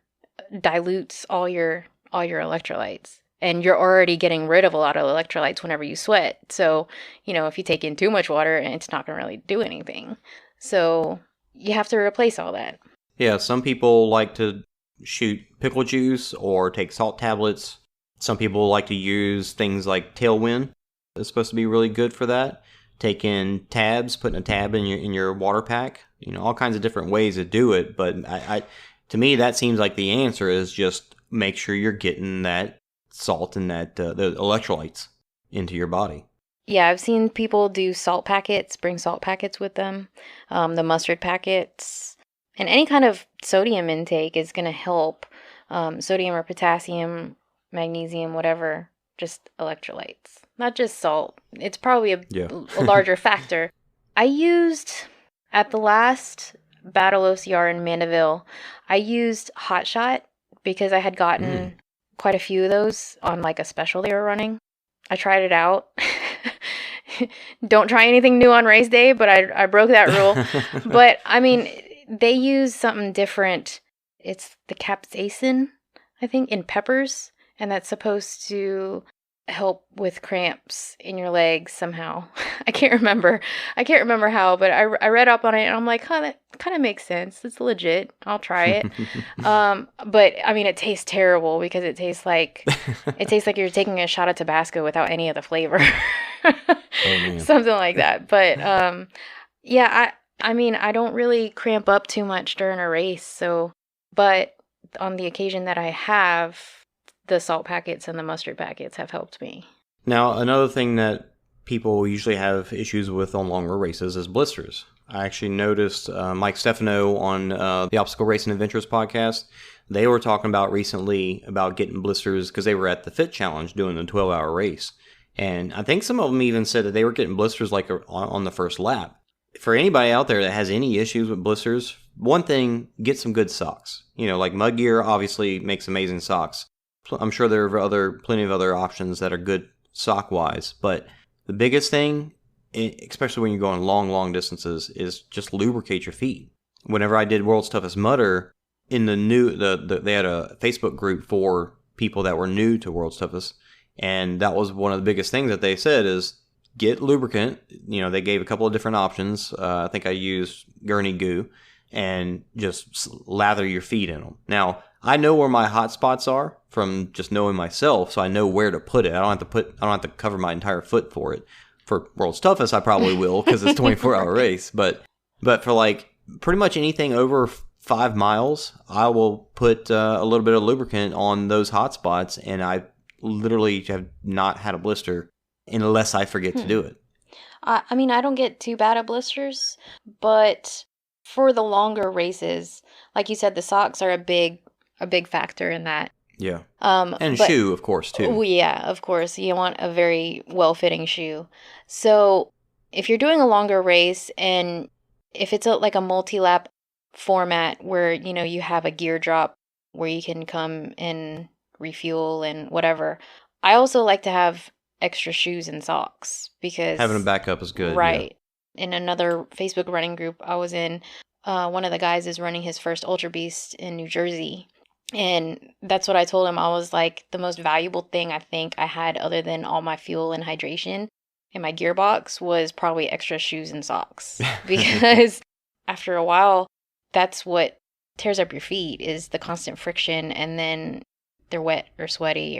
dilutes all your electrolytes. And you're already getting rid of a lot of electrolytes whenever you sweat. So, if you take in too much water, it's not going to really do anything. So you have to replace all that. Yeah, some people like to shoot pickle juice or take salt tablets. Some people like to use things like Tailwind. It's supposed to be really good for that. Taking tabs, putting a tab in your water pack. All kinds of different ways to do it. But to me, that seems like the answer is just make sure you're getting that salt and that the electrolytes into your body. Yeah, I've seen people do salt packets, bring salt packets with them, the mustard packets, and any kind of sodium intake is going to help. Sodium or potassium, magnesium, whatever, just electrolytes, not just salt. It's probably a larger factor. I used, at the last Battle OCR in Mandeville, I used Hot Shot because I had gotten quite a few of those on like a special they were running. I tried it out. Don't try anything new on race day, but I broke that rule. But I mean, they use something different. It's the capsaicin, I think, in peppers, and that's supposed to help with cramps in your legs somehow. I can't remember how, but I read up on it and I'm like, that kind of makes sense. It's legit. I'll try it. But I mean, it tastes terrible because it tastes like you're taking a shot of Tabasco without any of the flavor. Something like that. But yeah, I mean, I don't really cramp up too much during a race. So, but on the occasion that I have, the salt packets and the mustard packets have helped me. Now, another thing that people usually have issues with on longer races is blisters. I actually noticed Mike Stefano on the Obstacle Racing Adventures podcast. They were talking about recently about getting blisters because they were at the Fit Challenge doing the 12-hour race. And I think some of them even said that they were getting blisters like on the first lap. For anybody out there that has any issues with blisters, one thing, get some good socks. Like Mud Gear obviously makes amazing socks. I'm sure there are plenty of other options that are good sock-wise, but the biggest thing, especially when you're going long, long distances, is just lubricate your feet. Whenever I did World's Toughest Mudder, in they had a Facebook group for people that were new to World's Toughest, and that was one of the biggest things that they said is get lubricant. They gave a couple of different options. I think I used Gurney Goo, and just lather your feet in them. Now, I know where my hot spots are from just knowing myself, so I know where to put it. I don't have to cover my entire foot for it. For World's Toughest, I probably will because it's a 24-hour race. But for like pretty much anything over 5 miles, I will put a little bit of lubricant on those hot spots, and I literally have not had a blister unless I forget to do it. I mean, I don't get too bad at blisters, but for the longer races, like you said, the socks are a big factor in that. Yeah. And shoe, of course, too. Oh, yeah, of course. You want a very well-fitting shoe. So if you're doing a longer race, and if it's like a multi-lap format where, you have a gear drop where you can come and refuel and whatever, I also like to have extra shoes and socks because having a backup is good. Right. Yeah. In another Facebook running group I was in, one of the guys is running his first Ultra Beast in New Jersey. And that's what I told him. I was like, the most valuable thing I think I had other than all my fuel and hydration in my gearbox was probably extra shoes and socks. Because after a while, that's what tears up your feet is the constant friction, and then they're wet or sweaty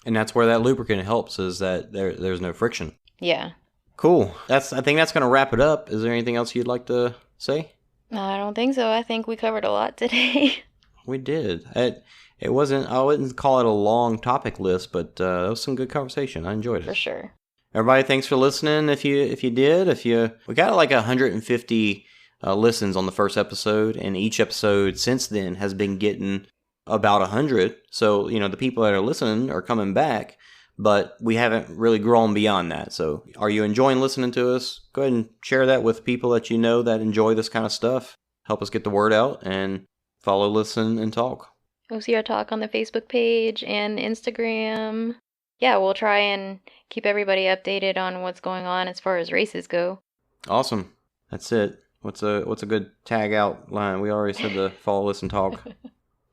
And that's where that lubricant helps, is that there's no friction. Yeah. Cool. I think that's going to wrap it up. Is there anything else you'd like to say? I don't think so. I think we covered a lot today. We did. It wasn't, I wouldn't call it a long topic list, but that was some good conversation. I enjoyed it. For sure. Everybody, thanks for listening. If you did, we got like 150 listens on the first episode, and each episode since then has been getting about 100. So, the people that are listening are coming back, but we haven't really grown beyond that. So, are you enjoying listening to us? Go ahead and share that with people that you know that enjoy this kind of stuff. Help us get the word out, and follow, listen, and talk. We'll see our talk on the Facebook page and Instagram. Yeah, we'll try and keep everybody updated on what's going on as far as races go. Awesome. That's it. What's a good tag out line? We already said the follow, listen, talk.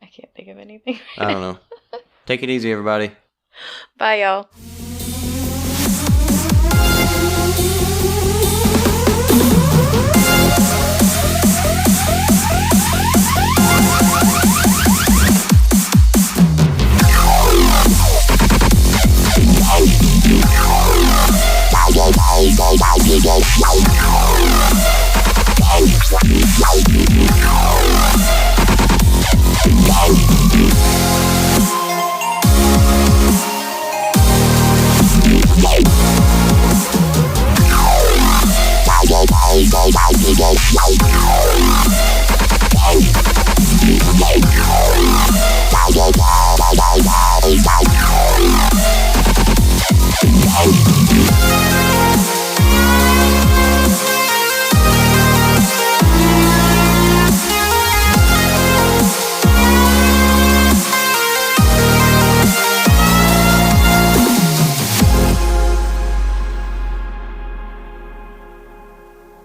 I can't think of anything. I don't know. Take it easy, everybody. Bye, y'all.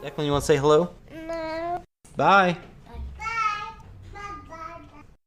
Declan, you want to say hello? No. Bye.